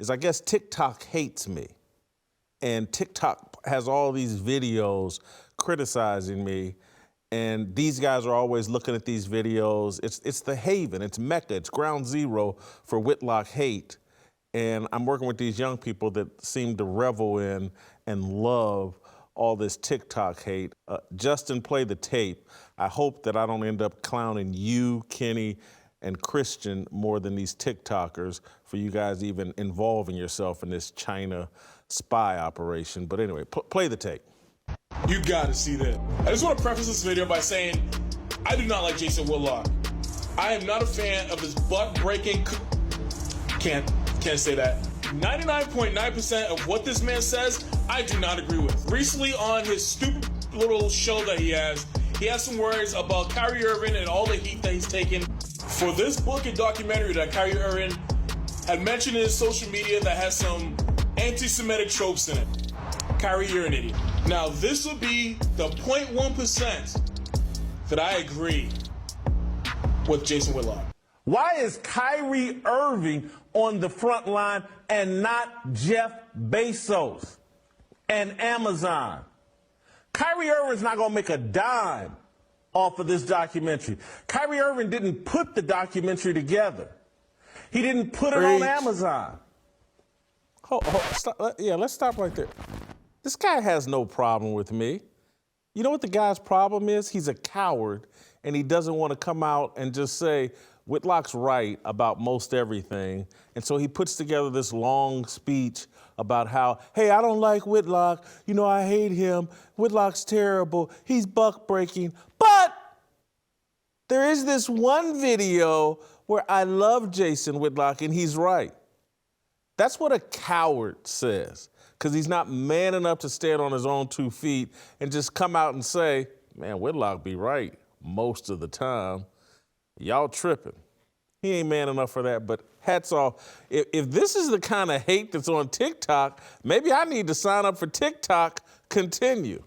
is I guess TikTok hates me. And TikTok has all these videos criticizing me. And these guys are always looking at these videos. It's the haven, it's Mecca, it's ground zero for Whitlock hate. And I'm working with these young people that seem to revel in and love all this TikTok hate. Justin, play the tape. I hope that I don't end up clowning you, Kenny, and Christian more than these TikTokers for you guys even involving yourself in this China spy operation. But anyway, play the tape. You gotta see that. I just want to preface this video by saying I do not like Jason Whitlock. I am not a fan of this butt-breaking. Can't say that. 99.9% of what this man says, I do not agree with. Recently on his stupid little show that he has some words about Kyrie Irving and all the heat that he's taken for this book and documentary that Kyrie Irving had mentioned in his social media that has some anti-Semitic tropes in it. Kyrie, you're an idiot. Now, this will be the 0.1% that I agree with Jason Whitlock. Why is Kyrie Irving on the front line and not Jeff Bezos and Amazon? Kyrie Irving's not going to make a dime off of this documentary. Kyrie Irving didn't put the documentary together. He didn't put it on Amazon. Stop. Yeah, let's stop right there. This guy has no problem with me. You know what the guy's problem is? He's a coward, and he doesn't want to come out and just say, Whitlock's right about most everything. And so he puts together this long speech about how, hey, I don't like Whitlock. You know, I hate him. Whitlock's terrible. He's buck breaking. But there is this one video where I love Jason Whitlock, and he's right. That's what a coward says, because he's not man enough to stand on his own 2 feet and just come out and say, man, Whitlock be right most of the time. Y'all tripping. He ain't man enough for that, but hats off. If this is the kind of hate that's on TikTok, maybe I need to sign up for TikTok Continue.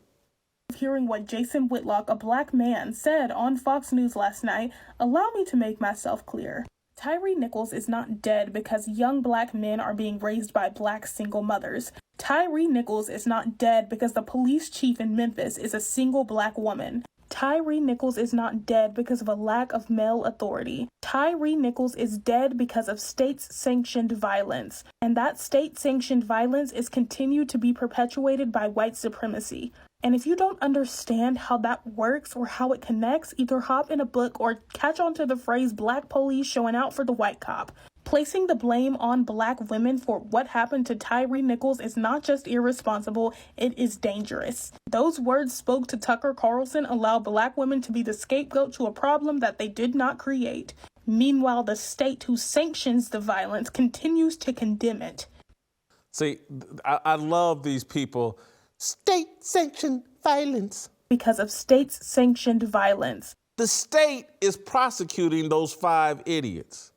Hearing what Jason Whitlock, a black man, said on Fox News last night, allow me to make myself clear. Tyre Nichols is not dead because young black men are being raised by black single mothers. Tyre Nichols is not dead because the police chief in Memphis is a single black woman. Tyre Nichols is not dead because of a lack of male authority. Tyre Nichols is dead because of state-sanctioned violence, and that state-sanctioned violence is continued to be perpetuated by white supremacy. And if you don't understand how that works or how it connects, either hop in a book or catch on to the phrase black police showing out for the white cop. Placing the blame on black women for what happened to Tyre Nichols is not just irresponsible, it is dangerous. Those words spoke to Tucker Carlson allow black women to be the scapegoat to a problem that they did not create. Meanwhile, the state who sanctions the violence continues to condemn it. See, I love these people. State-sanctioned violence. Because of state-sanctioned violence. The state is prosecuting those 5 idiots.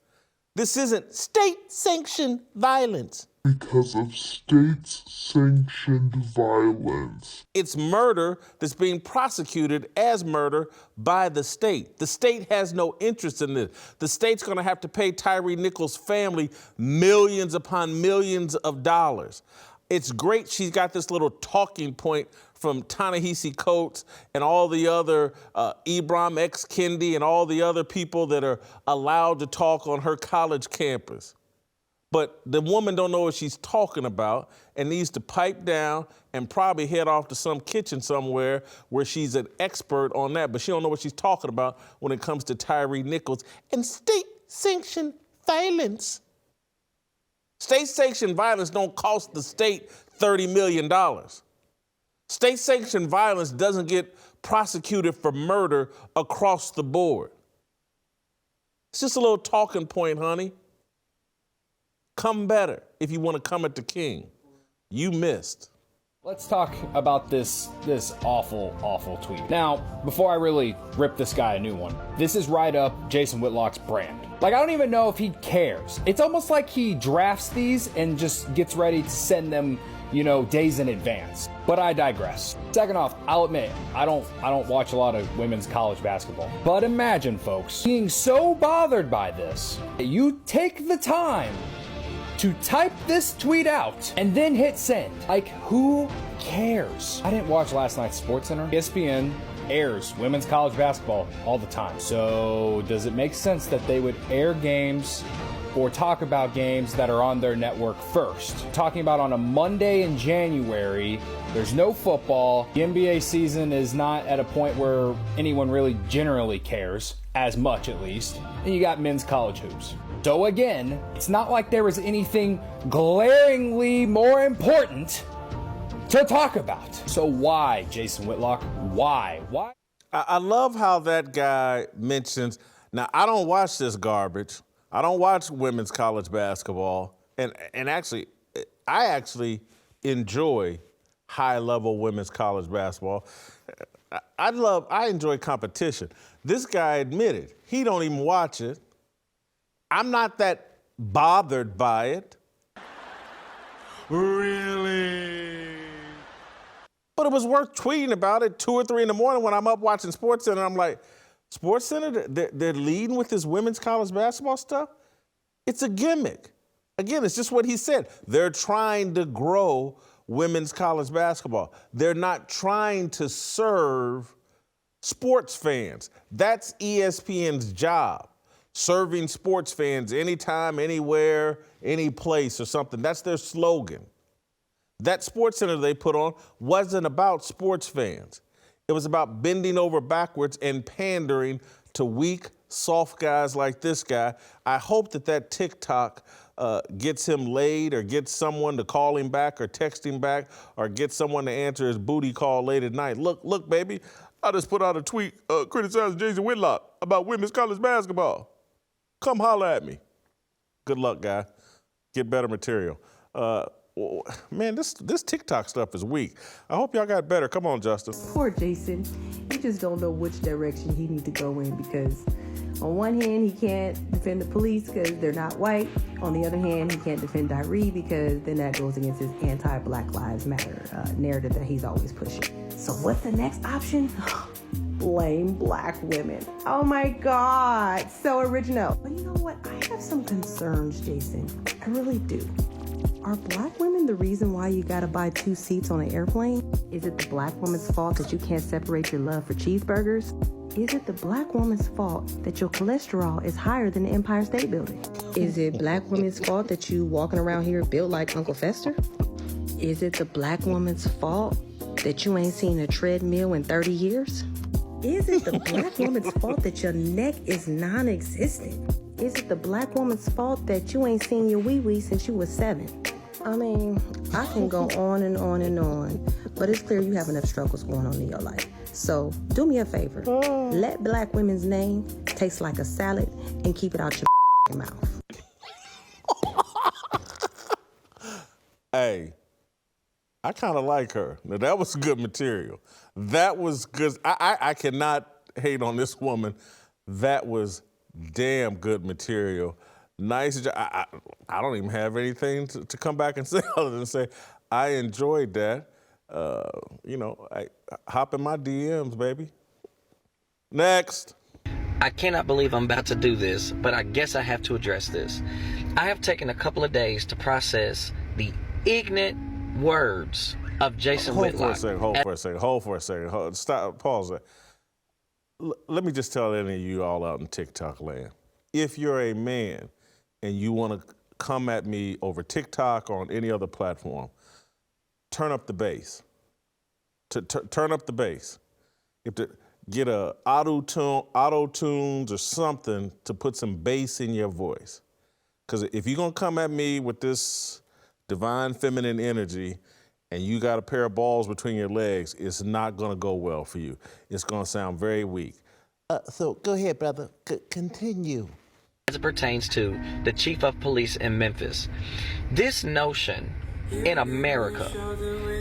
This isn't state-sanctioned violence. Because of state-sanctioned violence. It's murder that's being prosecuted as murder by the state. The state has no interest in this. The state's going to have to pay Tyre Nichols' family millions upon millions of dollars. It's great she's got this little talking point from Ta-Nehisi Coates and all the other Ibram X. Kendi and all the other people that are allowed to talk on her college campus. But the woman don't know what she's talking about and needs to pipe down and probably head off to some kitchen somewhere where she's an expert on that. But she don't know what she's talking about when it comes to Tyre Nichols and state-sanctioned violence. State-sanctioned violence don't cost the state $30 million. State-sanctioned violence doesn't get prosecuted for murder across the board. It's just a little talking point, honey. Come better if you want to come at the king. You missed. Let's talk about this awful, awful tweet. Now, before I really rip this guy a new one, this is right up Jason Whitlock's brand. Like, I don't even know if he cares. It's almost like he drafts these and just gets ready to send them, you know, days in advance. But I digress. Second off, I'll admit, I don't watch a lot of women's college basketball. But imagine, folks, being so bothered by this, you take the time to type this tweet out and then hit send. Like, who cares? I didn't watch last night's SportsCenter. ESPN airs women's college basketball all the time. So does it make sense that they would air games or talk about games that are on their network first? Talking about on a Monday in January, there's no football. The NBA season is not at a point where anyone really generally cares, as much at least. And you got men's college hoops. So again, it's not like there was anything glaringly more important to talk about. So why, Jason Whitlock? Why? I love how that guy mentions, now I don't watch this garbage. I don't watch women's college basketball. And actually, I actually enjoy high-level women's college basketball. I enjoy competition. This guy admitted he don't even watch it. I'm not that bothered by it. Really? But it was worth tweeting about it 2 or 3 in the morning when I'm up watching SportsCenter. I'm like, SportsCenter, they're leading with this women's college basketball stuff? It's a gimmick. Again, it's just what he said. They're trying to grow women's college basketball. They're not trying to serve sports fans. That's ESPN's job, serving sports fans anytime, anywhere, any place or something. That's their slogan. That SportsCenter they put on wasn't about sports fans. It was about bending over backwards and pandering to weak, soft guys like this guy. I hope that TikTok gets him laid or gets someone to call him back or text him back or get someone to answer his booty call late at night. Look, baby, I just put out a tweet criticizing Jason Whitlock about women's college basketball. Come holler at me. Good luck, guy. Get better material. Man, this TikTok stuff is weak. I hope y'all got better. Come on, Justin. Poor Jason. He just don't know which direction he needs to go in because on one hand, he can't defend the police because they're not white. On the other hand, he can't defend Tyre because then that goes against his anti-Black Lives Matter narrative that he's always pushing. So what's the next option? Blame black women. Oh my God, so original. But you know what? I have some concerns, Jason. I really do. Are black women the reason why you gotta buy 2 seats on an airplane? Is it the black woman's fault that you can't separate your love for cheeseburgers? Is it the black woman's fault that your cholesterol is higher than the Empire State Building? Is it black women's fault that you walking around here built like Uncle Fester? Is it the black woman's fault that you ain't seen a treadmill in 30 years? Is it the black woman's fault that your neck is non-existent? Is it the black woman's fault that you ain't seen your wee-wee since you was 7? I mean, I can go on and on and on, but it's clear you have enough struggles going on in your life. So do me a favor. Let black women's name taste like a salad and keep it out your mouth. Hey, I kind of like her. Now, that was good material. That was good. I cannot hate on this woman. That was damn good material. Nice job. I don't even have anything to come back and say other than say I enjoyed that. I hop in my DMs, baby. Next. I cannot believe I'm about to do this, but I guess I have to address this. I have taken a couple of days to process the ignorant words of Jason Whitlock. Hold for a second. Stop. Pause it. Let me just tell any of you all out in TikTok land. If you're a man and you want to come at me over TikTok or on any other platform, turn up the bass. Turn up the bass. You have to get a auto-tunes or something to put some bass in your voice. Because if you're going to come at me with this divine feminine energy and you got a pair of balls between your legs, it's not going to go well for you. It's going to sound very weak. So go ahead, brother. Continue. As it pertains to the chief of police in Memphis, this notion in America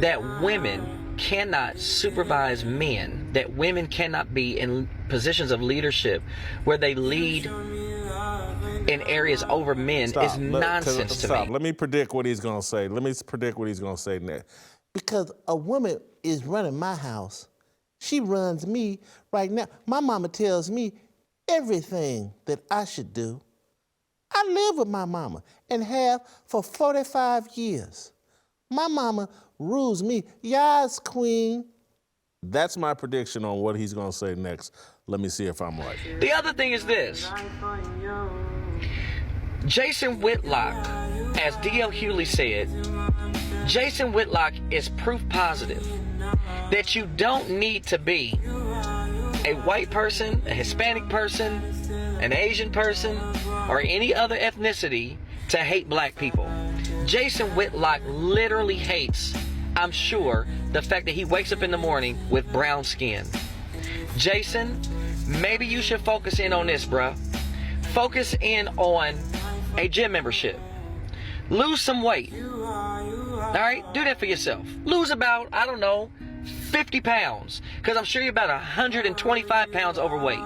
that women cannot supervise men, that women cannot be in positions of leadership where they lead in areas over men is nonsense to me. Let me predict what he's going to say. Next. Because a woman is running my house. She runs me right now. My mama tells me everything that I should do. I live with my mama and have for 45 years. My mama rules me. Yes, queen. That's my prediction on what he's going to say next. Let me see if I'm right. The other thing is this. Jason Whitlock, as D.L. Hughley said, Jason Whitlock is proof positive that you don't need to be a white person, a Hispanic person, an Asian person, or any other ethnicity to hate black people. Jason Whitlock literally hates, I'm sure, the fact that he wakes up in the morning with brown skin. Jason, maybe you should focus in on this, bruh. Focus in on a gym membership. Lose some weight. All right, do that for yourself. Lose about, I don't know, 50 pounds, because I'm sure you're about 125 pounds overweight.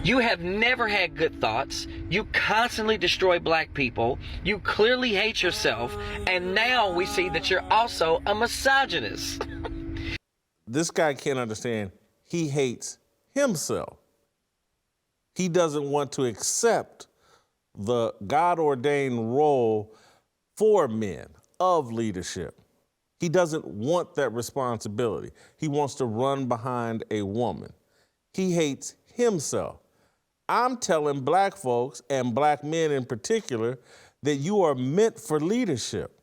You have never had good thoughts. You constantly destroy black people. You clearly hate yourself. And now we see that you're also a misogynist. This guy can't understand. He hates himself. He doesn't want to accept the God-ordained role for men of leadership. He doesn't want that responsibility. He wants to run behind a woman. He hates himself. I'm telling black folks, and black men in particular, that you are meant for leadership.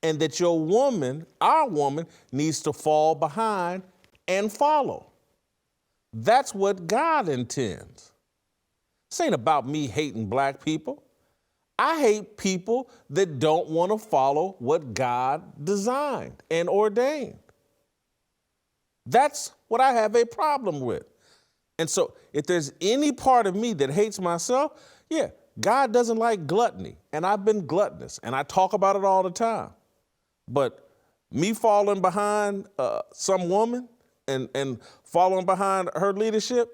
And that your woman, our woman, needs to fall behind and follow. That's what God intends. This ain't about me hating black people. I hate people that don't want to follow what God designed and ordained. That's what I have a problem with. And so if there's any part of me that hates myself, yeah, God doesn't like gluttony. And I've been gluttonous, and I talk about it all the time. But me falling behind some woman and following behind her leadership,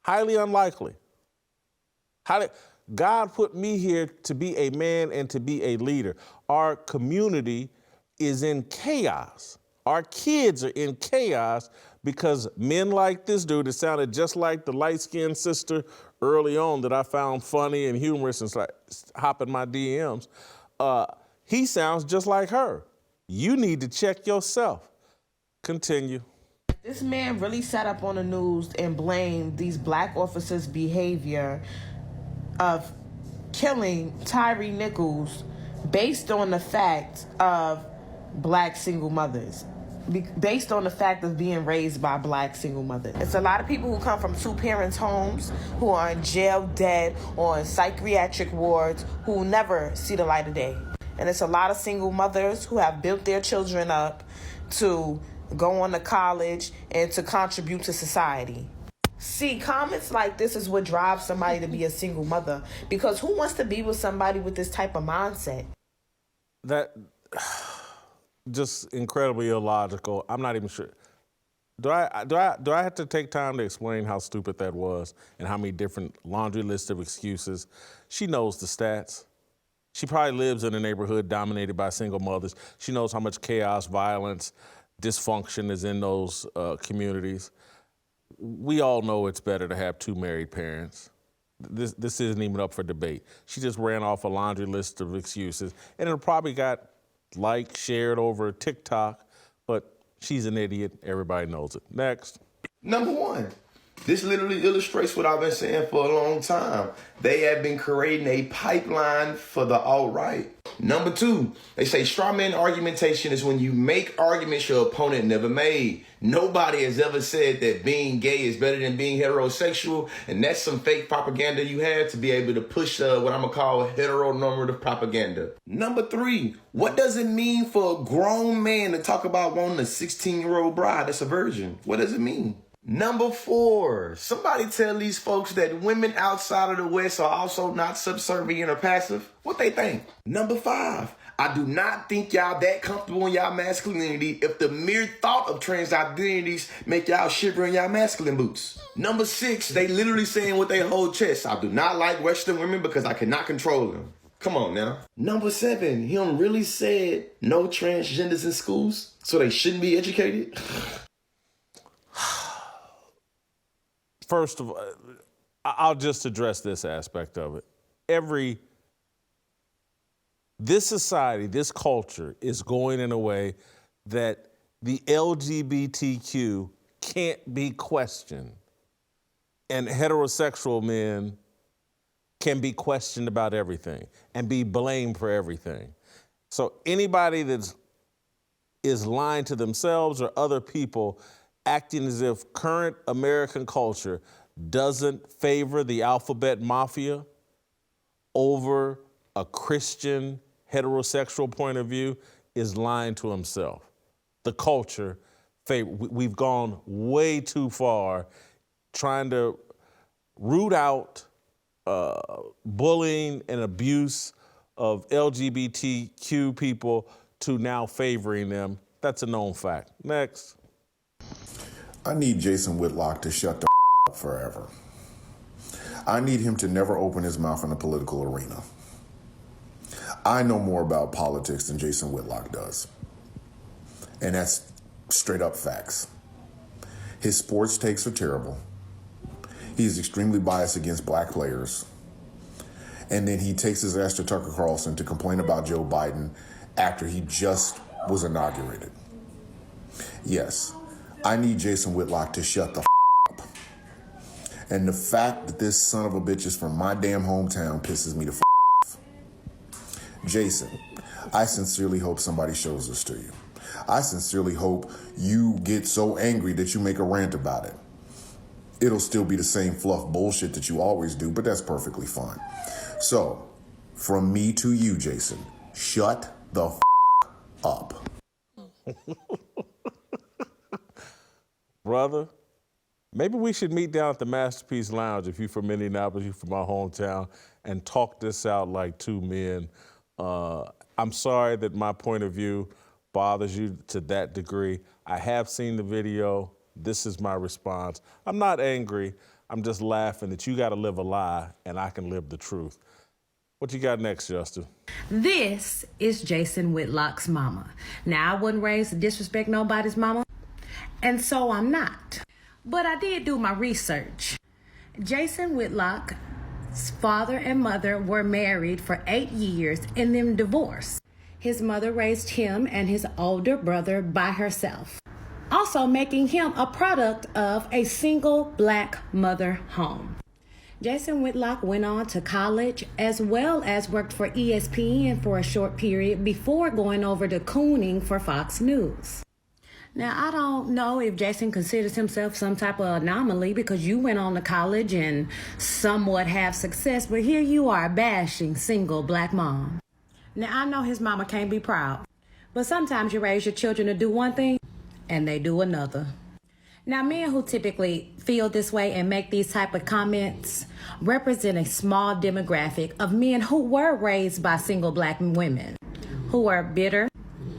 highly unlikely. God put me here to be a man and to be a leader. Our community is in chaos. Our kids are in chaos because men like this dude, it sounded just like the light-skinned sister early on that I found funny and humorous and hop in my DMs. He sounds just like her. You need to check yourself. Continue. This man really sat up on the news and blamed these black officers' behavior of killing Tyre Nichols based on the fact of black single mothers, based on the fact of being raised by black single mothers. It's a lot of people who come from two-parents homes, who are in jail, dead, or in psychiatric wards, who never see the light of day. And it's a lot of single mothers who have built their children up to go on to college and to contribute to society. See, comments like this is what drives somebody to be a single mother, because who wants to be with somebody with this type of mindset? That just incredibly illogical. I'm not even sure. Do I have to take time to explain how stupid that was and how many different laundry lists of excuses? She knows the stats. She probably lives in a neighborhood dominated by single mothers. She knows how much chaos, violence, dysfunction is in those communities. We all know it's better to have two married parents. This isn't even up for debate. She just ran off a laundry list of excuses, and it probably got liked, shared over TikTok, but she's an idiot. Everybody knows it. Next. Number one, this literally illustrates what I've been saying for a long time. They have been creating a pipeline for the alt-right. Number two, they say straw man argumentation is when you make arguments your opponent never made. Nobody has ever said that being gay is better than being heterosexual, and that's some fake propaganda you have to be able to push what I'm gonna call heteronormative propaganda. Number three, what does it mean for a grown man to talk about wanting a 16-year-old bride that's a virgin? What does it mean? Number four, somebody tell these folks that women outside of the West are also not subservient or passive. What they think? Number five, I do not think y'all that comfortable in y'all masculinity if the mere thought of trans identities make y'all shiver in y'all masculine boots. Number six, they literally saying with their whole chest, I do not like Western women because I cannot control them. Come on now. Number seven, him really said no transgenders in schools, so they shouldn't be educated. First of all, I'll just address this aspect of it. this society, this culture is going in a way that the LGBTQ can't be questioned. And heterosexual men can be questioned about everything and be blamed for everything. So anybody that is lying to themselves or other people, acting as if current American culture doesn't favor the alphabet mafia over a Christian heterosexual point of view, is lying to himself. The culture, we've gone way too far trying to root out bullying and abuse of LGBTQ people to now favoring them. That's a known fact. Next. I need Jason Whitlock to shut the up forever. I need him to never open his mouth in the political arena. I know more about politics than Jason Whitlock does. And that's straight up facts. His sports takes are terrible. He's extremely biased against black players. And then he takes his ass to Tucker Carlson to complain about Joe Biden after he just was inaugurated. Yes, I need Jason Whitlock to shut the up. And the fact that this son of a bitch is from my damn hometown pisses me the off. Jason, I sincerely hope somebody shows this to you. I sincerely hope you get so angry that you make a rant about it. It'll still be the same fluff bullshit that you always do, but that's perfectly fine. So, from me to you, Jason, shut the up. Brother, maybe we should meet down at the Masterpiece Lounge if you're from Indianapolis, you're from my hometown, and talk this out like two men. I'm sorry that my point of view bothers you to that degree. I have seen the video. This is my response. I'm not angry. I'm just laughing that you got to live a lie and I can live the truth. What you got next, Justin? This is Jason Whitlock's mama. Now, I wasn't raised to disrespect nobody's mama, and so I'm not. But I did do my research. Jason Whitlock's father and mother were married for 8 years and then divorced. His mother raised him and his older brother by herself, also making him a product of a single black mother home. Jason Whitlock went on to college as well as worked for ESPN for a short period before going over to cooning for Fox News. Now, I don't know if Jason considers himself some type of anomaly because you went on to college and somewhat have success, but here you are bashing single black mom. Now, I know his mama can't be proud, but sometimes you raise your children to do one thing and they do another. Now, men who typically feel this way and make these type of comments represent a small demographic of men who were raised by single black women, who are bitter,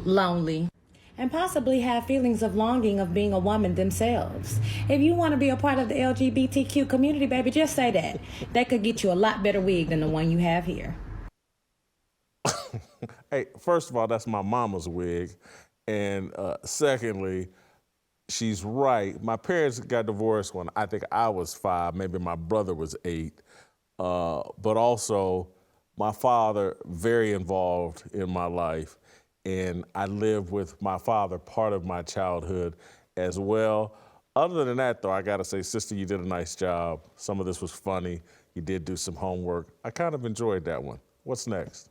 lonely, and possibly have feelings of longing of being a woman themselves. If you want to be a part of the LGBTQ community, baby, just say that. They could get you a lot better wig than the one you have here. Hey, first of all, that's my mama's wig. And secondly, she's right. My parents got divorced when I think I was 5, maybe my brother was 8. But also, my father, very involved in my life. And I lived with my father part of my childhood as well. Other than that, though, I gotta say, sister, you did a nice job. Some of this was funny. You did do some homework. I kind of enjoyed that one. What's next?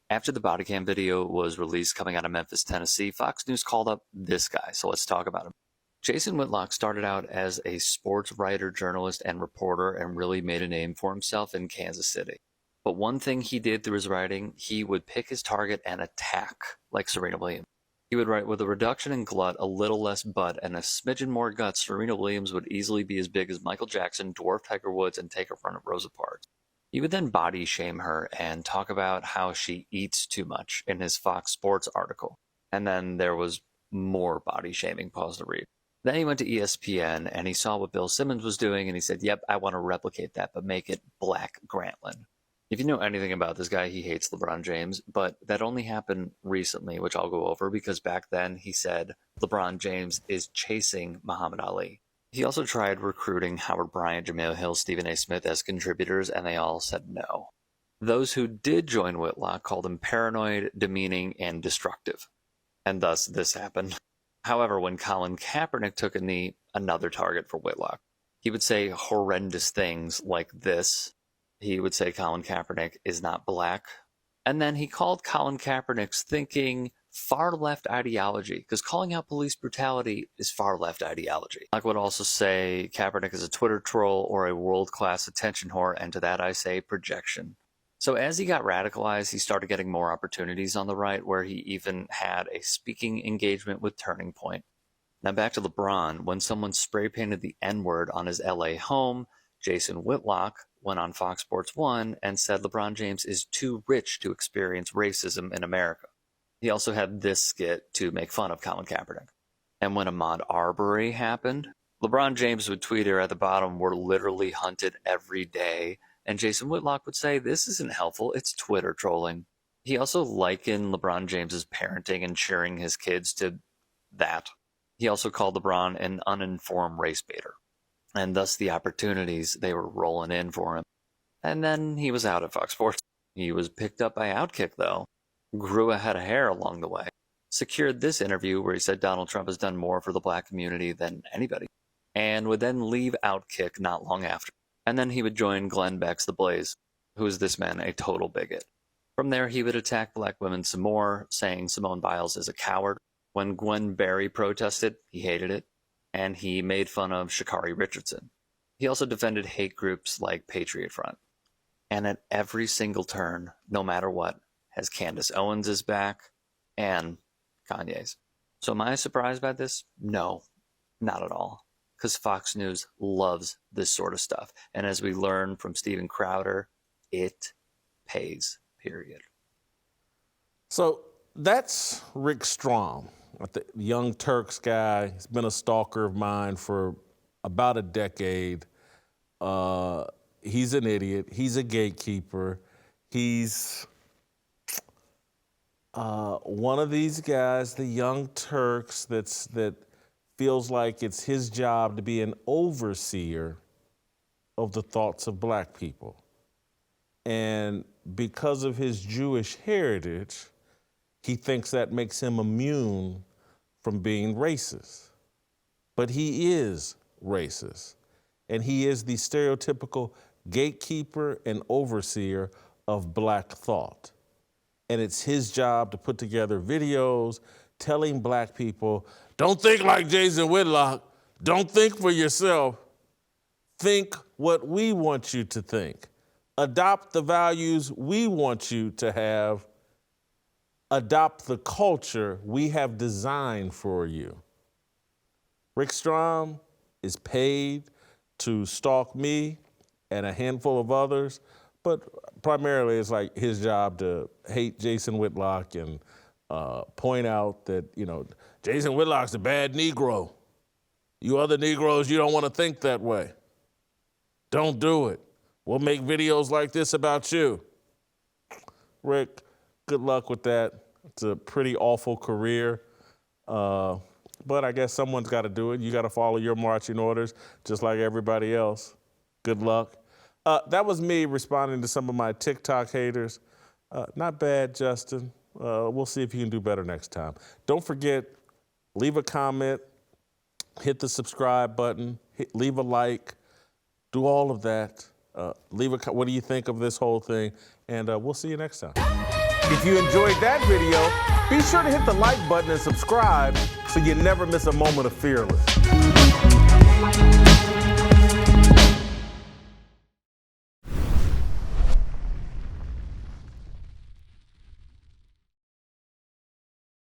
After the body cam video was released coming out of Memphis, Tennessee, Fox News called up this guy, so let's talk about him. Jason Whitlock started out as a sports writer, journalist, and reporter and really made a name for himself in Kansas City. But one thing he did through his writing, he would pick his target and attack, like Serena Williams. He would write, with a reduction in glut, a little less butt, and a smidgen more guts, Serena Williams would easily be as big as Michael Jackson, dwarf Tiger Woods, and take a run at Rosa Parks. He would then body shame her and talk about how she eats too much in his Fox Sports article. And then there was more body shaming. Pause to read. Then he went to ESPN and he saw what Bill Simmons was doing and he said, yep, I want to replicate that, but make it Black Grantland. If you know anything about this guy, he hates LeBron James, but that only happened recently, which I'll go over, because back then he said LeBron James is chasing Muhammad Ali. He also tried recruiting Howard Bryant, Jamil Hill, Stephen A. Smith as contributors, and they all said no. Those who did join Whitlock called him paranoid, demeaning, and destructive. And thus this happened. However, when Colin Kaepernick took a knee, another target for Whitlock. He would say horrendous things like this. He would say Colin Kaepernick is not black. And then he called Colin Kaepernick's thinking far-left ideology, because calling out police brutality is far-left ideology. I would also say Kaepernick is a Twitter troll or a world-class attention whore, and to that I say projection. So as he got radicalized, he started getting more opportunities on the right, where he even had a speaking engagement with Turning Point. Now back to LeBron. When someone spray-painted the N-word on his LA home, Jason Whitlock went on Fox Sports 1 and said LeBron James is too rich to experience racism in America. He also had this skit to make fun of Colin Kaepernick. And when Ahmaud Arbery happened, LeBron James would tweet her at the bottom, "We're literally hunted every day." And Jason Whitlock would say, "This isn't helpful, it's Twitter trolling." He also likened LeBron James's parenting and cheering his kids to that. He also called LeBron an uninformed race baiter, and thus the opportunities they were rolling in for him. And then he was out at Fox Sports. He was picked up by Outkick, though, grew a head of hair along the way, secured this interview where he said Donald Trump has done more for the black community than anybody, and would then leave Outkick not long after. And then he would join Glenn Beck's The Blaze. Who is this man? A total bigot. From there, he would attack black women some more, saying Simone Biles is a coward. When Gwen Berry protested, he hated it, and he made fun of Sha'Carri Richardson. He also defended hate groups like Patriot Front. And at every single turn, no matter what, has Candace Owens' back and Kanye's. So am I surprised by this? No, not at all. Because Fox News loves this sort of stuff. And as we learn from Steven Crowder, it pays, period. So that's Rick Strom, the Young Turks guy. He's been a stalker of mine for about a decade. He's an idiot. He's a gatekeeper. He's one of these guys, the Young Turks, that feels like it's his job to be an overseer of the thoughts of black people. And because of his Jewish heritage, he thinks that makes him immune from being racist. But he is racist. And he is the stereotypical gatekeeper and overseer of black thought. And it's his job to put together videos telling black people, don't think like Jason Whitlock. Don't think for yourself. Think what we want you to think. Adopt the values we want you to have. Adopt the culture we have designed for you. Rick Strom is paid to stalk me and a handful of others, but primarily it's like his job to hate Jason Whitlock and point out that, Jason Whitlock's a bad Negro. You other Negroes, you don't want to think that way. Don't do it. We'll make videos like this about you. Rick, good luck with that. It's a pretty awful career. But I guess someone's got to do it. You got to follow your marching orders, just like everybody else. Good luck. That was me responding to some of my TikTok haters. Not bad, Justin. We'll see if you can do better next time. Don't forget, leave a comment, hit the subscribe button, leave a like, do all of that. What do you think of this whole thing? And we'll see you next time. If you enjoyed that video, be sure to hit the like button and subscribe so you never miss a moment of Fearless.